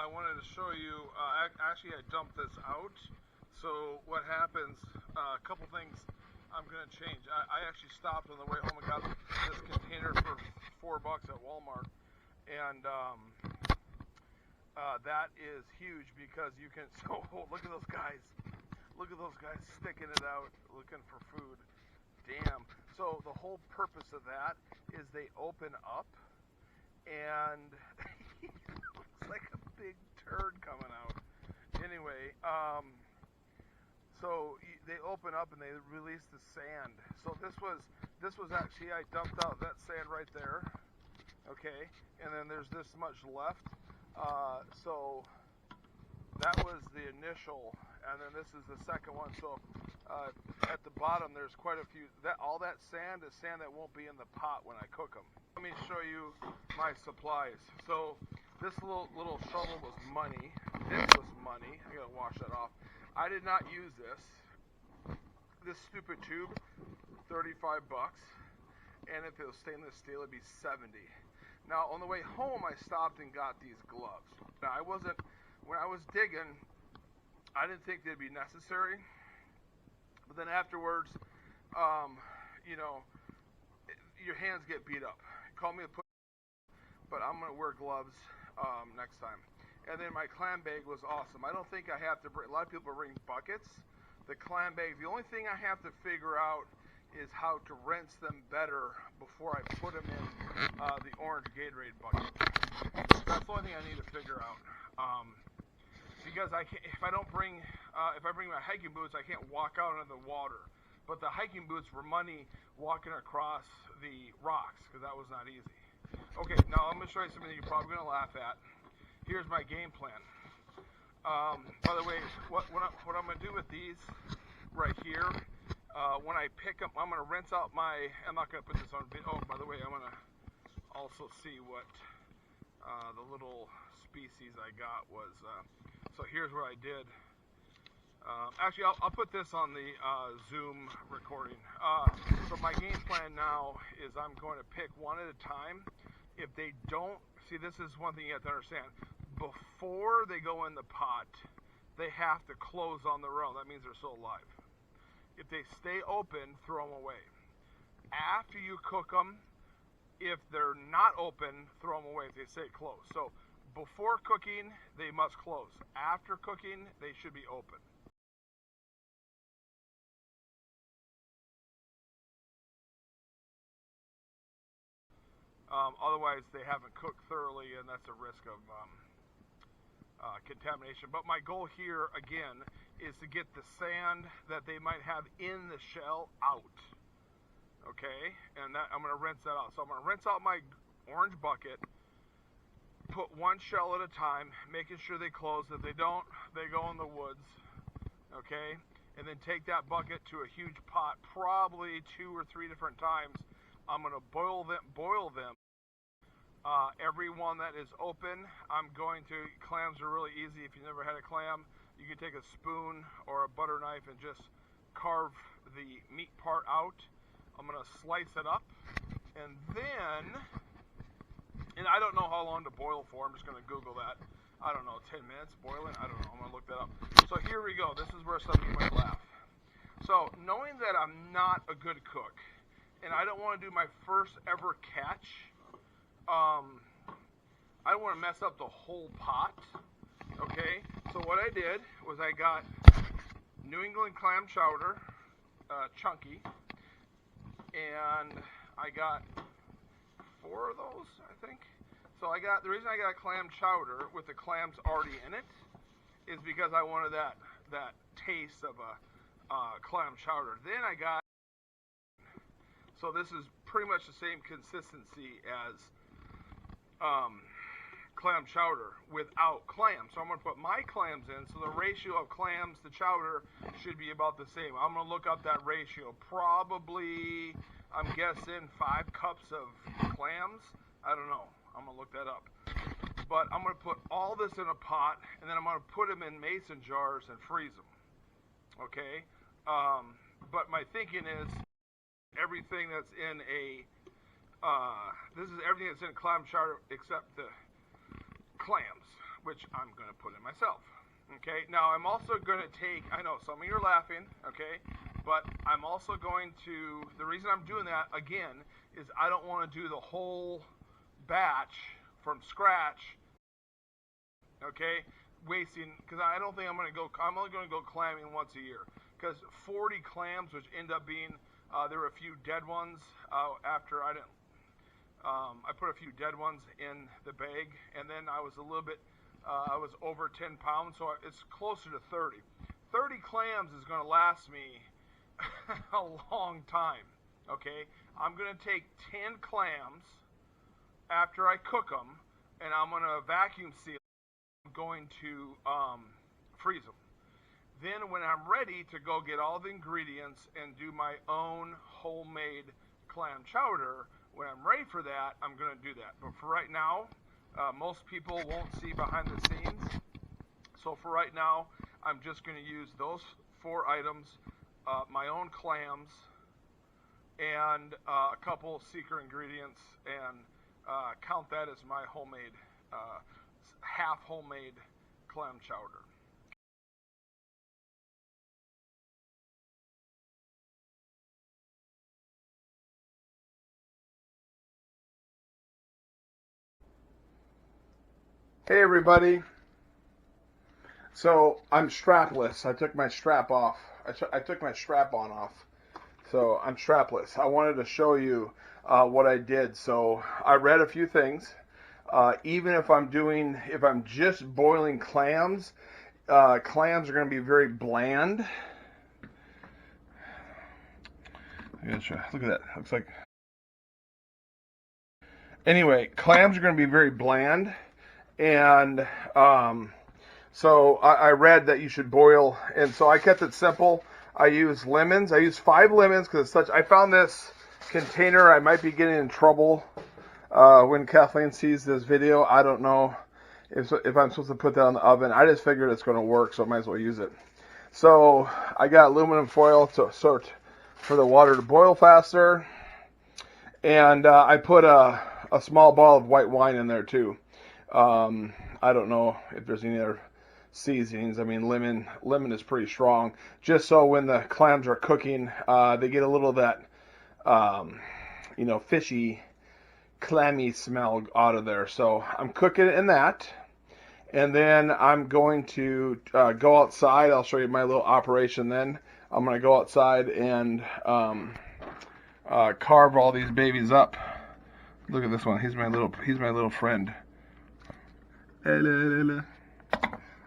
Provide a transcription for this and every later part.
I wanted to show you, actually I dumped this out. So what happens, a couple things I'm going to change. I actually stopped on the way home and got this container for $4 at Walmart. And that is huge because you can, so look at those guys. Look at those guys sticking it out, looking for food. Damn. So the whole purpose of that is they open up and it looks like a big turd coming out. Anyway, so they open up and they release the sand. So this was actually, I dumped out that sand right there. Okay, and then there's this much left. So that was the initial, and then this is the second one. So at the bottom there's quite a few. All that sand is sand that won't be in the pot when I cook them. Let me show you my supplies. So this little shovel was money. This was money. I gotta wash that off. I did not use this. This stupid tube, $35, and if it was stainless steel, it'd be 70. Now on the way home, I stopped and got these gloves. Now when I was digging, I didn't think they'd be necessary. But then afterwards, you know, your hands get beat up. Call me a pussy, but I'm gonna wear gloves next time. And then my clam bag was awesome. I don't think I have to bring, a lot of people bring buckets. The clam bag, the only thing I have to figure out is how to rinse them better before I put them in the orange Gatorade bucket. That's the only thing I need to figure out. Because I can't, if I bring my hiking boots, I can't walk out into the water. But the hiking boots were money walking across the rocks, because that was not easy. Okay, now I'm going to show you something that you're probably going to laugh at. Here's my game plan. By the way, what I'm going to do with these right here, when I pick them, I'm going to rinse out my, I'm not going to put this on video. Oh, by the way, I'm going to also see what the little species I got was. So here's what I did. Actually, I'll put this on the Zoom recording. So my game plan now is I'm going to pick one at a time. If they don't, see, this is one thing you have to understand. Before they go in the pot, they have to close on their own. That means they're still alive. If they stay open, throw them away. After you cook them, if they're not open, throw them away if they stay closed. So before cooking, they must close. After cooking, they should be open. Otherwise, they haven't cooked thoroughly, and that's a risk of contamination. But my goal here, again, is to get the sand that they might have in the shell out. Okay? And that, I'm going to rinse that out. So I'm going to rinse out my orange bucket, put one shell at a time, making sure they close. If they don't, they go in the woods. Okay? And then take that bucket to a huge pot, probably 2 or 3 different times. I'm going to boil them. Every one that is open, I'm going to, clams are really easy. If you never had a clam, you can take a spoon or a butter knife and just carve the meat part out. I'm going to slice it up, and then, and I don't know how long to boil for. I'm just going to Google that. I don't know, 10 minutes boiling? I don't know. I'm going to look that up. So here we go. This is where some of you might laugh. So knowing that I'm not a good cook, and I don't want to do my first ever catch, I don't want to mess up the whole pot. Okay, so what I did was I got New England clam chowder, chunky, and I got 4 of those, I think. So the reason I got clam chowder with the clams already in it is because I wanted that taste of a clam chowder. Then I got, so this is pretty much the same consistency as clam chowder without clams. So I'm going to put my clams in, so the ratio of clams to chowder should be about the same. I'm going to look up that ratio. Probably, I'm guessing 5 cups of clams. I don't know. I'm going to look that up. But I'm going to put all this in a pot, and then I'm going to put them in mason jars and freeze them. Okay? But my thinking is everything that's in a this is everything that's in clam chowder except the clams. which I'm going to put in myself. Okay, now I'm also going to take, I know some of you are laughing, okay, but I'm also going to, the reason I'm doing that, again, is I don't want to do the whole batch from scratch, okay, wasting, because I don't think I'm only going to go clamming once a year, because 40 clams, which end up being, there were a few dead ones after I put a few dead ones in the bag, and then I was a little bit, I was over 10 pounds, so it's closer to 30. 30 clams is going to last me a long time, okay? I'm going to take 10 clams after I cook them, and I'm going to vacuum seal them. I'm going to freeze them. Then when I'm ready to go get all the ingredients and do my own homemade clam chowder, when I'm ready for that, I'm going to do that. But for right now, most people won't see behind the scenes. So for right now, I'm just going to use those 4 items, my own clams, and a couple secret ingredients, and count that as my homemade, half homemade clam chowder. Hey everybody. So I'm strapless. I took my strap off. I took my strap-on off. So I'm strapless. I wanted to show you what I did. So I read a few things. Even if I'm just boiling clams, clams are going to be very bland. Look at that. Looks like. Anyway, clams are going to be very bland, and so I read that you should boil, and so I kept it simple. I used lemons. I used 5 lemons because it's such. I found this container. I might be getting in trouble when Kathleen sees this video. I don't know if I'm supposed to put that on the oven. I just figured it's going to work, so I might as well use it. So I got aluminum foil to sort for the water to boil faster, and I put a small bottle of white wine in there too. I don't know if there's any other seasonings. I mean, lemon is pretty strong. Just so when the clams are cooking, they get a little of that, fishy, clammy smell out of there. So I'm cooking it in that, and then I'm going to go outside. I'll show you my little operation. Then I'm going to go outside and carve all these babies up. Look at this one. He's my little friend.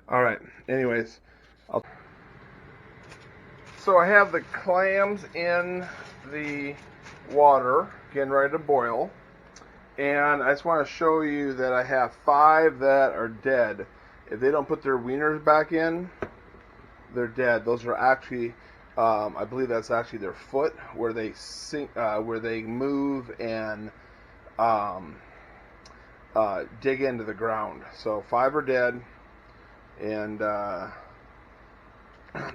All right. Anyways, so I have the clams in the water, getting ready to boil, and I just want to show you that I have 5 that are dead. If they don't put their wieners back in, they're dead. Those are actually, I believe that's actually their foot, where they sink, where they move and dig into the ground. So 5 are dead, and I'm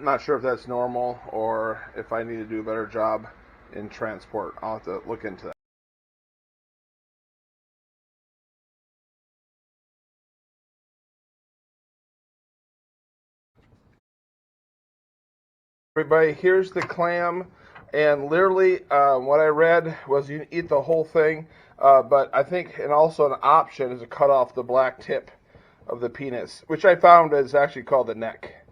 not sure if that's normal or if I need to do a better job in transport. I'll have to look into that. Everybody, here's the clam, and literally what I read was you eat the whole thing, but I think, and also an option is to cut off the black tip of the penis, which I found is actually called the neck,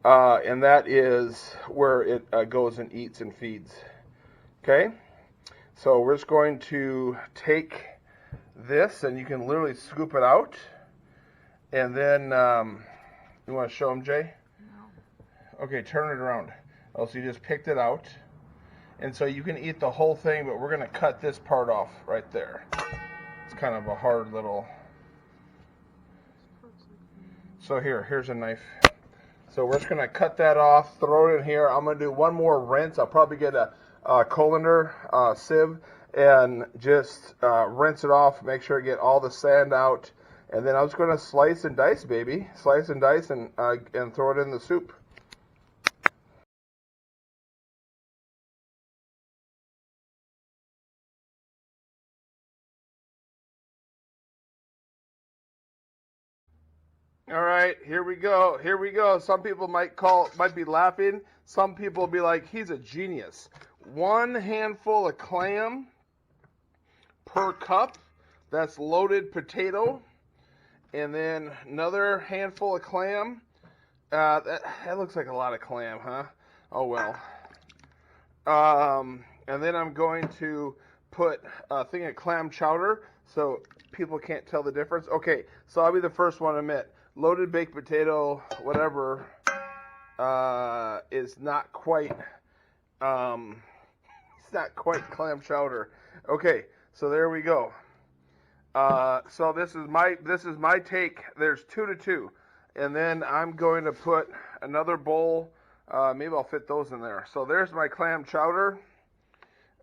and that is where it goes and eats and feeds. Okay, so we're just going to take this, and you can literally scoop it out, and then you want to show them, Jay? Okay, turn it around. Oh, so you just picked it out. And so you can eat the whole thing, but we're going to cut this part off right there. It's kind of a hard little... So here's a knife. So we're just going to cut that off, throw it in here. I'm going to do one more rinse. I'll probably get a colander sieve and just rinse it off, make sure I get all the sand out. And then I'm just going to slice and dice, baby. Slice and dice and throw it in the soup. All right, here we go. Here we go. Some people might be laughing. Some people will be like, he's a genius. 1 handful of clam per cup. That's loaded potato. And then another handful of clam. That looks like a lot of clam, huh? Oh well. And then I'm going to put a thing of clam chowder so people can't tell the difference. Okay, so I'll be the first one to admit, loaded baked potato, whatever, is not quite, it's not quite clam chowder. Okay, so there we go. So this is my take. There's 2-2, and then I'm going to put another bowl. Maybe I'll fit those in there. So there's my clam chowder.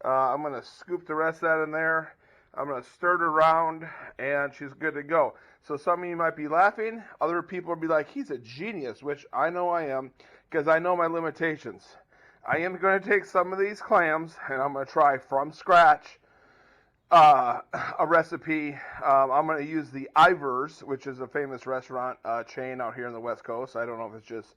I'm going to scoop the rest of that in there. I'm going to stir it around, and she's good to go. So some of you might be laughing. Other people will be like, he's a genius, which I know I am, because I know my limitations. I am going to take some of these clams, and I'm going to try from scratch a recipe. I'm going to use the Ivers, which is a famous restaurant chain out here in the West Coast. I don't know if it's just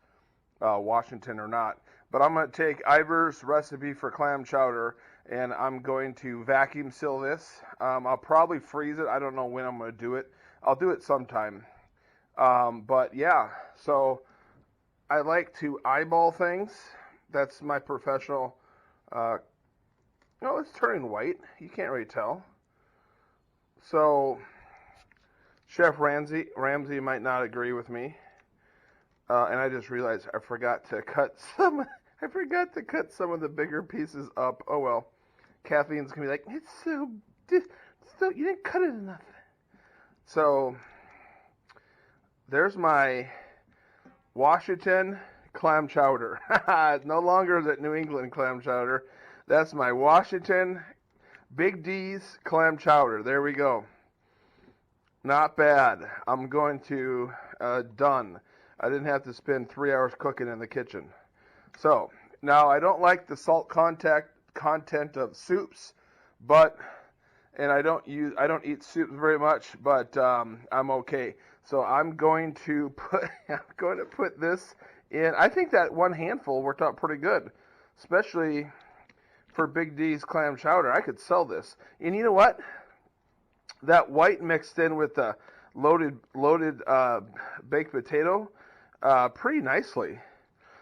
Washington or not. But I'm going to take Ivers' recipe for clam chowder, and I'm going to vacuum seal this. I'll probably freeze it. I don't know when I'm going to do it. I'll do it sometime. But yeah, so I like to eyeball things. That's my professional. No, it's turning white. You can't really tell. So Chef Ramsay might not agree with me. And I just realized I forgot to cut some of the bigger pieces up. Oh well. Kathleen's gonna be like, it's so you didn't cut it enough. So there's my Washington clam chowder. No longer that New England clam chowder. That's my Washington Big D's clam chowder. There we go. Not bad. I'm going to done. I didn't have to spend 3 hours cooking in the kitchen. So now I don't like the salt content of soups, and I don't eat soups very much, but I'm okay. So I'm going to put this in. I think that 1 handful worked out pretty good, especially for Big D's clam chowder. I could sell this. And you know what? That white mixed in with the loaded baked potato pretty nicely.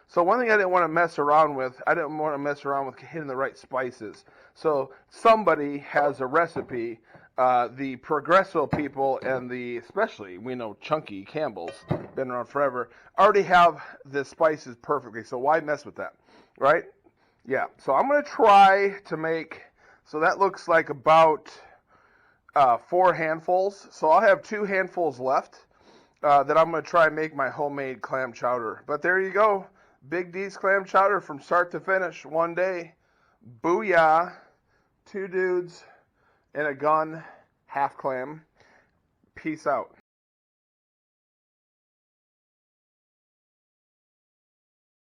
So one thing I didn't want to mess around with, hitting the right spices. So somebody has a recipe. The Progresso people and especially we know Chunky Campbell's, been around forever, already have the spices perfectly. So why mess with that, right? Yeah. So I'm going to try to make. So that looks like about 4 handfuls. So I'll have 2 handfuls left that I'm going to try and make my homemade clam chowder. But there you go. Big D's clam chowder from start to finish, 1 day. Booyah. 2 dudes and a gun, half clam. Peace out.